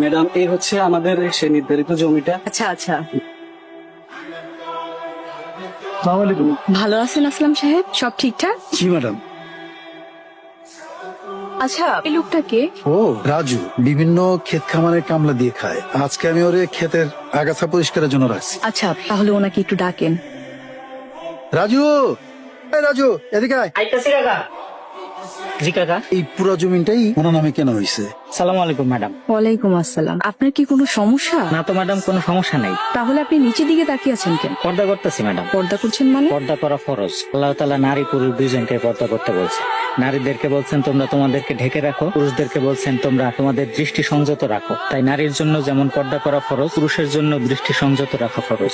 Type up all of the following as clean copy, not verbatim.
Madam এই হচ্ছে আমাদের সে নির্ধারিত জমিটা। আচ্ছা আচ্ছা, আসসালামু আলাইকুম। ভালো আছেন আসলাম সাহেব? সব ঠিকঠাক? জি ম্যাডাম। আচ্ছা, এই লোকটা কে? ও রাজু, বিভিন্ন ক্ষেত খামারে কামলা দিয়ে খায়। আজকে আমি ওরে ক্ষেতের আগাছা পরিষ্কারের জন্য রাখছি। আচ্ছা, তাহলে ওনাকে একটু ডাকেন। রাজু, এই রাজু এদিকে আয়। আইতাছি কাকা। জি কাকা। এই পুরো জমিটাই ওনার নামে কেনা হয়েছে। সালাম আলাইকুম ম্যাডাম। ওয়ালাইকুম আসসালাম। আপনার কি কোনো সমস্যা? না তো ম্যাডাম, কোনো সমস্যা নাই। তাহলে আপনি নিচের দিকে তাকিয়ে আছেন কেন? পর্দা করতেছি ম্যাডাম। পর্দা করছেন মানে? পর্দা করা ফরজ। আল্লাহ তাআলা নারী পুরুষ দুইজনকে পর্দা করতে বলছে। নারীদেরকে বলছেন তোমরা তোমাদেরকে ঢেকে রাখো, পুরুষদেরকে বলছেন তোমরা তোমাদের দৃষ্টি সংযত রাখো। তাই নারীর জন্য যেমন পর্দা করা ফরজ, পুরুষের জন্য দৃষ্টি সংযত রাখা ফরজ।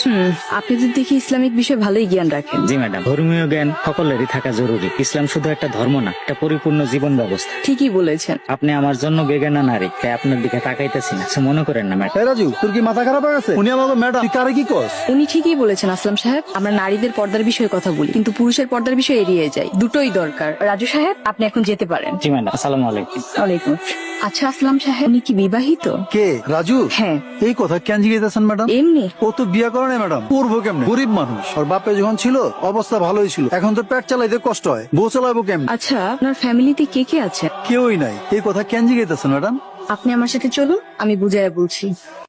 আপনি তো দেখি ইসলামিক বিষয়ে ভালোই জ্ঞান রাখেন। জি ম্যাডাম, ধর্মীয় জ্ঞান সকলেরই থাকা জরুরি। ইসলাম শুধু একটা ধর্ম না, একটা পরিপূর্ণ জীবন ব্যবস্থা। ঠিকই বলেছেন। আপনি আমার জন্য বেগানা নারী, তাই আপনার দিকে তাকাইতেছি না, কিছু মনে করেন না ম্যাডাম। এই রাজু, তোর কি মাথা খারাপ হয়ে গেছে? উনি আমাকে ম্যাডাম, তুই কারে কি কস? উনি ঠিকই বলেছেন আসলাম সাহেব। আমরা নারীদের পর্দার বিষয়ে কথা বলি, কিন্তু পুরুষের পর্দার বিষয়ে এড়িয়ে যাই। দুটোই দরকার। রাজু সাহেব, আপনি এখন যেতে পারেন। জি ম্যাডাম, আসসালামু আলাইকুম। ওয়ালাইকুম। আচ্ছা আসলাম সাহেব, উনি কি বিবাহিত? কে রাজু? হ্যাঁ। এই কথা কেন জিজ্ঞেসেন ম্যাডাম? এমনি। ও তো বিয়ে করে নাই ম্যাডাম, করবো কেমনে? গরিব মানুষ। ওর বাপে যখন ছিল অবস্থা ভালোই ছিল, এখন তো পেট চালাইতে কষ্ট হয়, বউ চালাবো কেমন? আচ্ছা, আপনার ফ্যামিলিতে কে কে আছে? কেউই নাই। এই কথা কেন জিজ্ঞেসেন ম্যাডাম? আপনি আমার সাথে চলুন, আমি বুঝাইয়া বলছি।